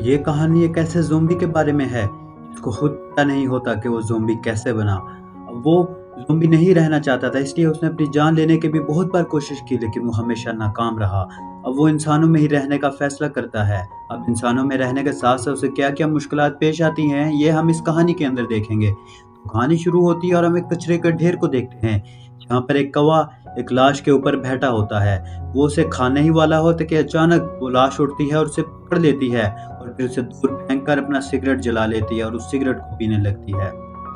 ये कहानी एक ऐसे ज़ॉम्बी के बारे में है, जिसको खुद पता नहीं होता कि वो ज़ॉम्बी कैसे बना। अब वो ज़ॉम्बी नहीं रहना चाहता था, इसलिए उसने अपनी जान लेने की भी बहुत बार कोशिश की, लेकिन वो हमेशा नाकाम रहा। अब वो इंसानों में ही रहने का फैसला करता है। अब इंसानों में रहने के साथ-साथ उसे क्या-क्या मुश्किलात पेश आती हैं, ये हम इस कहानी के अंदर देखेंगे। तो कहानी शुरू होती है और हम एक कचरे के ढेर को देखते हैं, जहाँ पर एक कौवा एक लाश के ऊपर बैठा होता है। वो उसे खाने ही वाला होता है कि अचानक वो लाश उड़ती है और उसे पकड़ लेती है और फिर उसे दूर फेंक कर अपना सिगरेट जला लेती है और उस सिगरेट को पीने लगती है।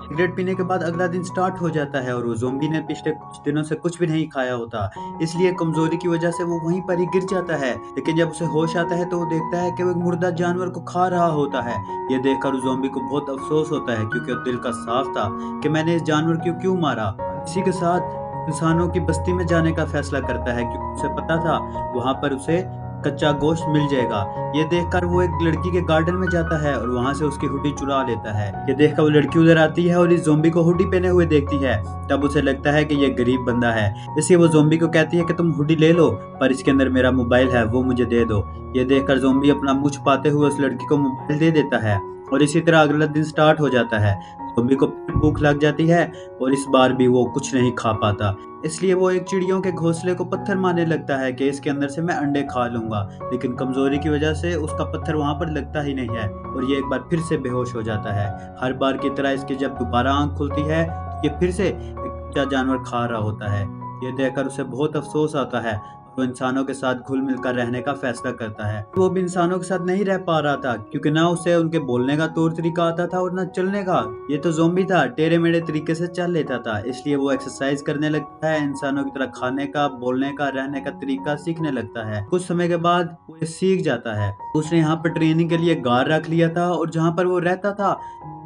सिगरेट पीने के बाद अगला दिन स्टार्ट हो जाता है और वो ज़ॉम्बी ने पिछले कुछ दिनों से कुछ भी नहीं खाया होता, इसलिए कमज़ोरी की वजह से वो वहीं पर ही गिर जाता है। लेकिन जब उसे होश आता है तो वो देखता है कि वो एक मुर्दा जानवर को खा रहा होता है। ये देखकर उस ज़ॉम्बी को बहुत अफ़सोस होता है, क्योंकि वो दिल का साफ था कि मैंने इस जानवर को क्यों मारा। इसी के साथ इंसानों की बस्ती में जाने का फैसला करता है, क्योंकि उसे पता था वहाँ पर उसे कच्चा गोश्त मिल जाएगा। ये देखकर वो एक लड़की के गार्डन में जाता है और वहाँ से उसकी हुडी चुरा लेता है। ये देखकर वो लड़की उधर आती है और इस ज़ॉम्बी को हुडी पहने हुए देखती है। तब उसे लगता है कि ये गरीब बंदा है, इसलिए वो ज़ॉम्बी को कहती है कि तुम हुडी ले लो, पर इसके अंदर मेरा मोबाइल है, वो मुझे दे दो। ये देखकर ज़ॉम्बी अपना मुँह छुपाते हुए उस लड़की को मोबाइल दे देता है और इसी तरह अगला दिन स्टार्ट हो जाता है। ज़ॉम्बी को फिर भूख लग जाती है और इस बार भी वो कुछ नहीं खा पाता। इसलिए वो एक चिड़ियों के घोंसले को पत्थर मारने लगता है कि इसके अंदर से मैं अंडे खा लूँगा, लेकिन कमज़ोरी की वजह से उसका पत्थर वहाँ पर लगता ही नहीं है और ये एक बार फिर से बेहोश हो जाता है। हर बार की तरह इसकी जब दोबारा आँख खुलती है, तो ये फिर से एक कच्चा जानवर खा रहा होता है। ये देखकर उसे बहुत अफ़सोस आता है। वो इंसानों के साथ घुल-मिल कर रहने का फैसला करता है। वो अब इंसानों के साथ नहीं रह पा रहा था, क्योंकि ना उसे उनके बोलने का तौर-तरीका आता था और ना चलने का। ये तो ज़ॉम्बी था, टेढ़े-मेढ़े तरीके से चल लेता था, इसलिए वो एक्सरसाइज करने लगता है, इंसानों की तरह खाने का, बोलने का, रहने का तरीका सीखने लगता है। कुछ समय के बाद वो ये सीख जाता है। उसने यहाँ पर ट्रेनिंग के लिए गार रख लिया था और जहाँ पर वो रहता था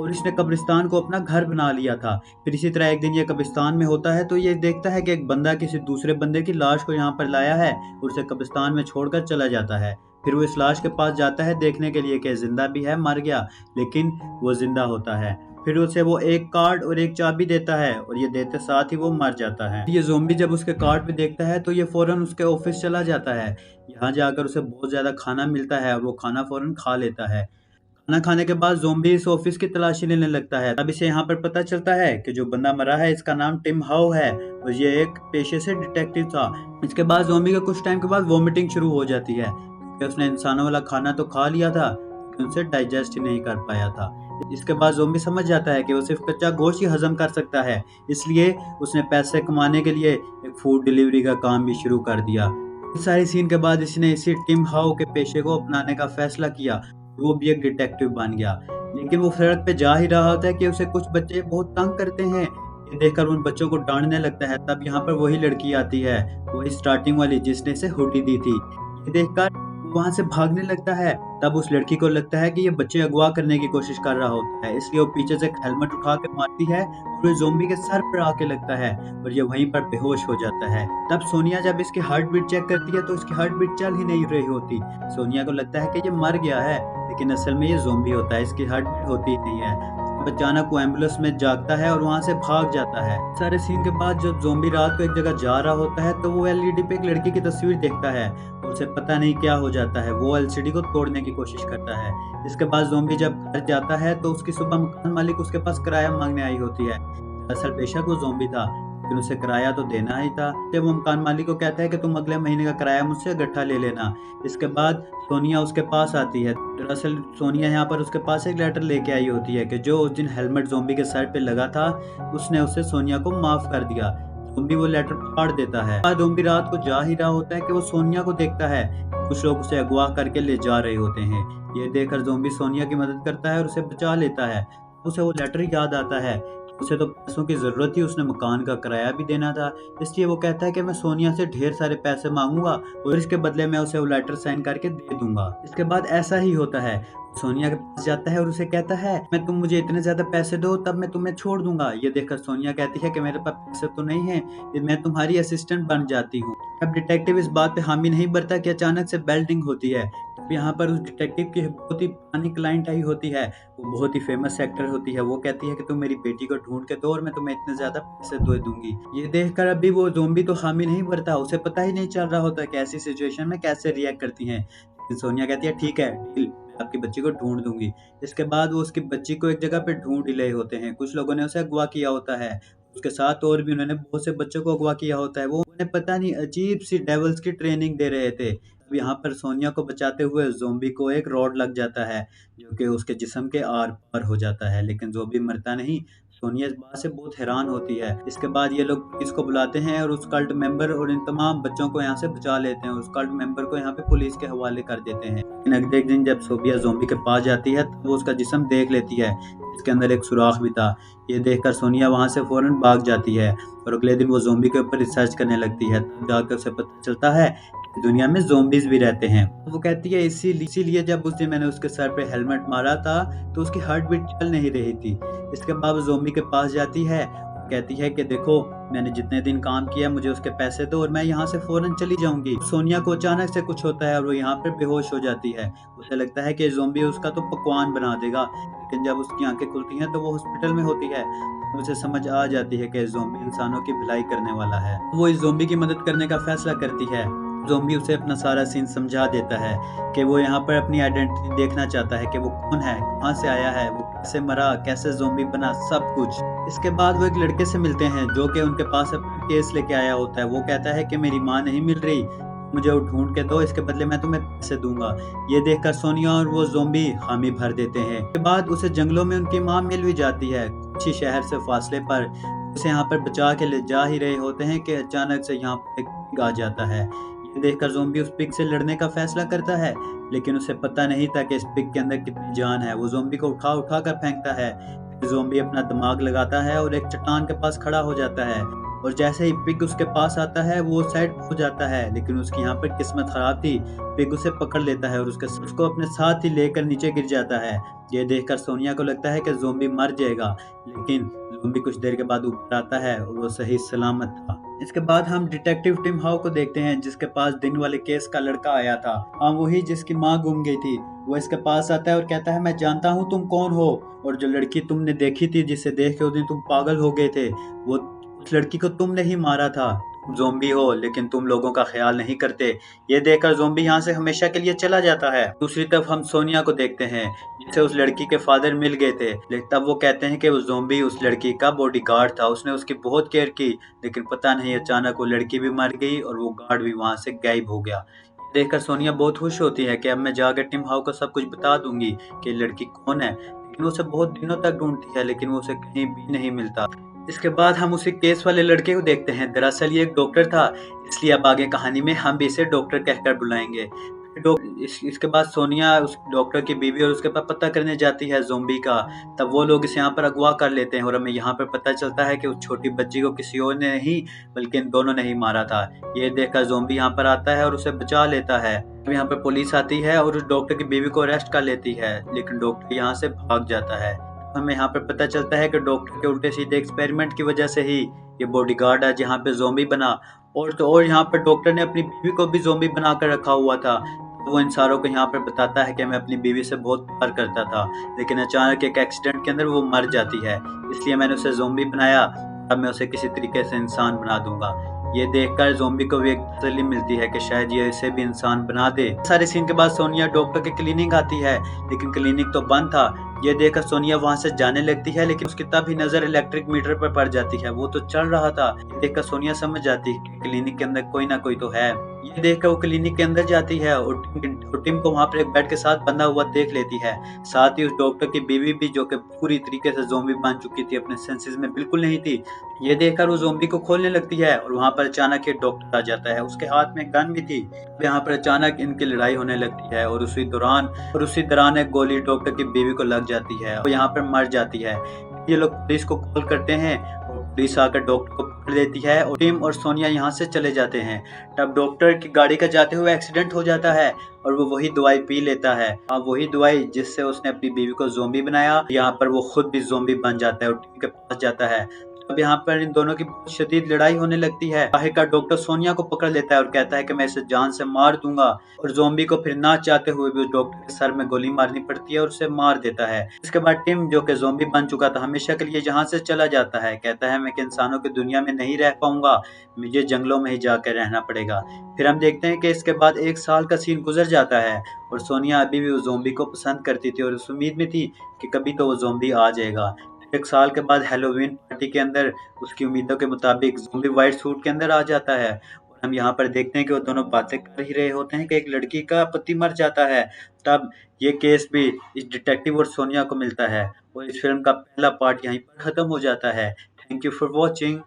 और इसने कब्रिस्तान को अपना घर बना लिया था। फिर इसी तरह एक दिन ये कब्रिस्तान में होता है तो ये देखता है कि एक बंदा किसी दूसरे बंदे की लाश को यहाँ पर लाया है और उसे कब्रिस्तान में छोड़कर चला जाता है। फिर वो इस लाश के पास जाता है देखने के लिए कि जिंदा भी है, मर गया, लेकिन वो जिंदा होता है। फिर उसे वो एक कार्ड और एक चाबी देता है और ये देते साथ ही वो मर जाता है। ये ज़ॉम्बी जब उसके कार्ड पे देखता है तो ये फौरन उसके ऑफिस चला जाता है। यहाँ जाकर उसे बहुत ज़्यादा खाना मिलता है और वो खाना फौरन खा लेता है। खाना खाने के बाद ज़ॉम्बी इस ऑफिस की तलाशी लेने लगता है। तब इसे यहाँ पर पता चलता है कि जो बंदा मरा है इसका नाम टिम हाउ है और ये एक पेशे से डिटेक्टिव था। इसके बाद ज़ॉम्बी का कुछ टाइम के बाद वॉमिटिंग शुरू हो जाती है, क्योंकि उसने इंसानों वाला खाना तो खा लिया था, लेकिन उनसे डाइजेस्ट ही नहीं कर पाया था। इसके बाद ज़ॉम्बी समझ जाता है कि वो सिर्फ कच्चा गोश्त ही हज़म कर सकता है, इसलिए उसने पैसे कमाने के लिए एक फूड डिलीवरी का काम भी शुरू कर दिया। इस सारी सीन के बाद इसने इसी टिम हाउ के पेशे को अपनाने का फैसला किया। वो भी एक डिटेक्टिव बन गया। लेकिन वो सड़क पे जा ही रहा होता है कि उसे कुछ बच्चे बहुत तंग करते हैं। ये देखकर उन बच्चों को डाँटने लगता है। तब यहाँ पर वही लड़की आती है, वही स्टार्टिंग वाली जिसने इसे हुडी दी थी। ये देखकर वो वहाँ से भागने लगता है। तब उस लड़की को लगता है कि ये बच्चे अगवा करने की कोशिश कर रहा होता है, इसलिए वो पीछे से एक हेलमेट उठा के मारती है और वो ज़ॉम्बी के सर पर आके लगता है और ये वहीं पर बेहोश हो जाता है। तब सोनिया जब इसकी हार्ट बीट चेक करती है तो इसकी हार्ट बीट चल ही नहीं रही होती। सोनिया को लगता है कि ये मर गया है, लेकिन असल में ये ज़ॉम्बी होता है, इसकी हार्ट बीट होती ही नहीं है। तब अचानक वो एम्बुलेंस में जागता है और वहाँ से भाग जाता है। सारे सीन के बाद जब ज़ॉम्बी रात को एक जगह जा रहा होता है तो वो एलईडी पे एक लड़की की तस्वीर देखता है और उसे पता नहीं क्या हो जाता है। वो एलसीडी को तोड़ने की कोशिश करता है। इसके बाद ज़ॉम्बी जब घर जाता है तो उसकी सुबह मकान मालिक उसके पास किराया माँगने आई होती है। दरअसल बेशक वो ज़ॉम्बी था, लेकिन उसे किराया तो देना ही था। जब वो मकान मालिक को कहता है कि तुम अगले महीने का किराया मुझसे इकट्ठा ले लेना। इसके बाद सोनिया उसके पास आती है। दरअसल सोनिया यहाँ पर उसके पास एक लेटर लेके आई होती है कि जो उस दिन हेलमेट ज़ॉम्बी के सर पे लगा था, उसने उसे सोनिया को माफ़ कर दिया। ज़ॉम्बी वो लेटर फाड़ देता है। बाद ज़ॉम्बी रात को जा ही रहा होता है कि वो सोनिया को देखता है। कुछ लोग उसे अगवा करके ले जा रहे होते हैं। ये देखकर ज़ॉम्बी सोनिया की मदद करता है और उसे बचा लेता है। उसे वो लेटर याद आता है। उसे तो पैसों की ज़रूरत थी, उसने मकान का किराया भी देना था, इसलिए वो कहता है कि मैं सोनिया से ढेर सारे पैसे माँगूँगा और इसके बदले मैं उसे वो लेटर साइन करके दे दूँगा। इसके बाद ऐसा ही होता है। सोनिया के पास जाता है और उसे कहता है, मैं तुम मुझे इतने ज़्यादा पैसे दो तब मैं तुम्हें छोड़ दूँगा। ये देखकर सोनिया कहती है कि मेरे पास पैसे तो नहीं हैं, मैं तुम्हारी असिस्टेंट बन जाती हूँ। अब डिटेक्टिव इस बात पे हामी नहीं भरता कि अचानक से बेल रिंग होती है। तब यहाँ पर उस डिटेक्टिव की बहुत ही पुरानी क्लाइंट आई होती है। वो बहुत ही फेमस एक्टर होती है। वो कहती है कि तुम मेरी बेटी को ढूँढ के दो और मैं तुम्हें इतने ज़्यादा पैसे दे दूँगी। ये देखकर अभी वो ज़ॉम्बी तो हामी नहीं भरता, उसे पता ही नहीं चल रहा होता कि ऐसी सिचुएशन में कैसे रिएक्ट करती हैं। लेकिन सोनिया कहती है ठीक है, डील, आपकी बच्ची को ढूँढ दूँगी। इसके बाद वो उसकी बच्ची को एक जगह पे ढूँढ ही रहे होते हैं। कुछ लोगों ने उसे अगवा किया होता है। उसके साथ और भी उन्होंने बहुत से बच्चों को अगवा किया होता है। वो उन्हें पता नहीं अजीब-सी डेविल्स की ट्रेनिंग दे रहे थे। अब यहाँ पर सोनिया को बचाते हुए ज़ॉम्बी को एक रॉड लग जाता है, जो कि उसके जिस्म के आर-पार हो जाता है, लेकिन ज़ॉम्बी मरता नहीं। सोनिया इस बात से बहुत हैरान होती है। इसके बाद ये लोग पुलिस को बुलाते हैं और उस कल्ट मेंबर और इन तमाम बच्चों को यहाँ से बचा लेते हैं। उस कल्ट मेंबर को यहाँ पे पुलिस के हवाले कर देते हैं। लेकिन अगले दिन जब सोबिया ज़ॉम्बी के पास जाती है, तब वो उसका जिस्म देख लेती है, जिसके अंदर एक सुराख भी था। ये देखकर सोनिया वहाँ से फ़ौरन भाग जाती है और अगले दिन वो ज़ॉम्बी के ऊपर रिसर्च करने लगती है। तब जाकर उसे पता चलता है कि दुनिया में ज़ॉम्बीज़ भी रहते हैं। वो कहती है इसीलिए जब उस दिन मैंने उसके सर पे हेलमेट मारा था, तो उसकी हार्ट बीट चल नहीं रही थी। इसके बाद वो ज़ॉम्बी के पास जाती है, कहती है कि देखो, मैंने जितने दिन काम किया मुझे उसके पैसे दो और मैं यहाँ से फ़ौरन चली जाऊँगी। सोनिया को अचानक से कुछ होता है और वो यहाँ पे बेहोश हो जाती है। उसे लगता है कि ज़ॉम्बी उसका तो पकवान बना देगा, लेकिन जब उसकी आँखें खुलती हैं तो वो हॉस्पिटल में होती है। उसे समझ आ जाती है कि ज़ॉम्बी इंसानों की भलाई करने वाला है। वो इस ज़ॉम्बी की मदद करने का फैसला करती है। ज़ॉम्बी उसे अपना सारा सीन समझा देता है कि वो यहाँ पर अपनी आइडेंटिटी देखना चाहता है कि वो कौन है, कहाँ से आया है, वो कैसे मरा, कैसे ज़ॉम्बी बना, सब कुछ। इसके बाद वो एक लड़के से मिलते हैं जो कि उनके पास अपना केस लेके आया होता है। वो कहता है कि मेरी माँ नहीं मिल रही, मुझे वो ढूँढ के दो, इसके बदले मैं तुम्हें पैसे दूँगा। ये देखकर सोनिया और वो ज़ॉम्बी हामी भर देते हैं। इसके बाद उसे जंगलों में उनकी माँ मिल भी जाती है, कुछ ही शहर से फासले पर। उसे यहाँ पर बचा के ले जा ही रहे होते हैं कि अचानक से यहाँ पर एक पिग आ जाता है। ये देखकर ज़ॉम्बी उस पिग से लड़ने का फैसला करता है, लेकिन उसे पता नहीं था कि इस पिग के अंदर कितनी जान है। वो ज़ॉम्बी को उठा कर फेंकता है। ज़ॉम्बी अपना दिमाग लगाता है और एक चट्टान के पास खड़ा हो जाता है और जैसे ही पिग उसके पास आता है वो साइड हो जाता है, लेकिन उसकी यहाँ पर किस्मत खराब थी। पिग उसे पकड़ लेता है और उसको अपने साथ ही लेकर नीचे गिर जाता है। ये देखकर सोनिया को लगता है कि ज़ॉम्बी मर जाएगा, लेकिन ज़ॉम्बी कुछ देर के बाद ऊपर आता है और वो सही सलामत था। इसके बाद हम डिटेक्टिव टिम हाउ को देखते हैं, जिसके पास दिन वाले केस का लड़का आया था। हाँ, वही जिसकी माँ गुम गई थी। वो इसके पास आता है और कहता है मैं जानता हूँ तुम कौन हो, और जो लड़की तुमने देखी थी जिसे देख के उस दिन तुम पागल हो गए थे, वो उस लड़की को तुमने ही मारा था। तुम ज़ॉम्बी हो लेकिन तुम लोगों का ख्याल नहीं करते। ये देखकर ज़ॉम्बी यहाँ से हमेशा के लिए चला जाता है। दूसरी तरफ हम सोनिया को देखते हैं, जिसे उस लड़की के फादर मिल गए थे, लेकिन तब वो कहते हैं कि वो ज़ॉम्बी उस लड़की का बॉडीगार्ड था। उसने उसकी बहुत केयर की, लेकिन पता नहीं अचानक वो लड़की भी मर गई और वो गार्ड भी वहाँ से गायब हो गया। देखकर सोनिया बहुत खुश होती है कि अब मैं जाकर टिम हाउ को सब कुछ बता दूंगी कि लड़की कौन है, लेकिन वो उसे बहुत दिनों तक ढूंढती है, लेकिन वो उसे कहीं भी नहीं मिलता। इसके बाद हम उसी केस वाले लड़के को देखते हैं। दरअसल ये एक डॉक्टर था, इसलिए अब आगे कहानी में हम भी इसे डॉक्टर कहकर बुलाएंगे। इसके बाद सोनिया उस डॉक्टर की बीवी और उसके पास पता करने जाती है ज़ॉम्बी का। तब वो लोग इसे यहाँ पर अगवा कर लेते हैं और हमें यहाँ पर पता चलता है कि उस छोटी बच्ची को किसी और ने नहीं बल्कि इन दोनों ने ही मारा था। ये देखकर ज़ॉम्बी यहाँ पर आता है और उसे बचा लेता है। अब यहाँ पर पुलिस आती है और उस डॉक्टर की बीवी को अरेस्ट कर लेती है, लेकिन डॉक्टर यहाँ से भाग जाता है। हमें यहाँ पर पता चलता है कि डॉक्टर के उल्टे सीधे एक्सपेरिमेंट की वजह से ही ये बॉडीगार्ड आज यहाँ पे ज़ॉम्बी बना, और यहाँ पर डॉक्टर ने अपनी बीवी को भी ज़ॉम्बी बना कर रखा हुआ था। वो इन सारों को यहाँ पर बताता है कि मैं अपनी बीवी से बहुत प्यार करता था, लेकिन अचानक एक एक्सीडेंट के अंदर वो मर जाती है, इसलिए मैंने उसे ज़ॉम्बी बनाया। अब मैं उसे किसी तरीके से इंसान बना दूंगा। ये देखकर ज़ॉम्बी को भी एक तसल्ली मिलती है कि शायद ये इसे भी इंसान बना दे। सारे सीन के बाद सोनिया डॉक्टर के क्लिनिक आती है, लेकिन क्लिनिक तो बंद था। ये देखकर सोनिया वहां से जाने लगती है, लेकिन उसकी तभी नजर इलेक्ट्रिक मीटर पर पड़ जाती है। वो तो चल रहा था। ये देखकर सोनिया समझ जाती है कि क्लिनिक के अंदर कोई ना कोई तो है। ये देखकर वो क्लिनिक के अंदर जाती है और टिम को वहां पर एक बेड के साथ बंधा हुआ देख लेती है। साथ ही उस डॉक्टर की बीवी भी, जो कि पूरी तरीके से ज़ॉम्बी बन चुकी थी, अपने सेंसेस में बिल्कुल नहीं थी। ये देखकर वो ज़ॉम्बी को खोलने लगती है और वहां पर अचानक एक डॉक्टर आ जाता है। उसके हाथ में गन भी थी। यहाँ पर अचानक इनकी लड़ाई होने लगती है और उसी दौरान एक गोली डॉक्टर की बीवी को लग जाती है। वो यहाँ पर मर जाती है। ये लोग पुलिस को कॉल करते हैं और पुलिस आकर डॉक्टर को पकड़ लेती है और टिम और सोनिया यहाँ से चले जाते हैं। तब डॉक्टर की गाड़ी का जाते हुए एक्सीडेंट हो जाता है और वो वही दवाई पी लेता है। अब वही दवाई जिससे उसने अपनी बीवी को ज़ॉम्बी बनाया। यहाँ पर वो खुद भी ज़ॉम्बी बन जाता है और टिम के पास जाता है। अब यहाँ पर इन दोनों की बहुत शदीद लड़ाई होने लगती है। आखिरकार डॉक्टर सोनिया को पकड़ लेता है और कहता है कि मैं इसे जान से मार दूंगा, और ज़ॉम्बी को फिर ना चाहते हुए भी उस डॉक्टर के सर में गोली मारनी पड़ती है और उसे मार देता है। इसके बाद टिम, जो कि ज़ॉम्बी बन चुका था, हमेशा के लिए यहाँ से चला जाता है। कहता है मैं कि इंसानों की दुनिया में नहीं रह पाऊंगा, मुझे जंगलों में ही जाकर रहना पड़ेगा। फिर हम देखते हैं कि इसके बाद 1 साल का सीन गुजर जाता है और सोनिया अभी भी उस ज़ॉम्बी को पसंद करती थी और उस उम्मीद में थी कि कभी तो वो ज़ॉम्बी आ जाएगा। 1 साल के बाद हैलोवीन पार्टी के अंदर उसकी उम्मीदों के मुताबिक ज़ॉम्बी व्हाइट सूट के अंदर आ जाता है, और हम यहाँ पर देखते हैं कि वो दोनों बातें कर ही रहे होते हैं कि एक लड़की का पति मर जाता है। तब ये केस भी इस डिटेक्टिव और सोनिया को मिलता है और इस फ़िल्म का पहला पार्ट यहीं पर ख़त्म हो जाता है। Thank you for watching.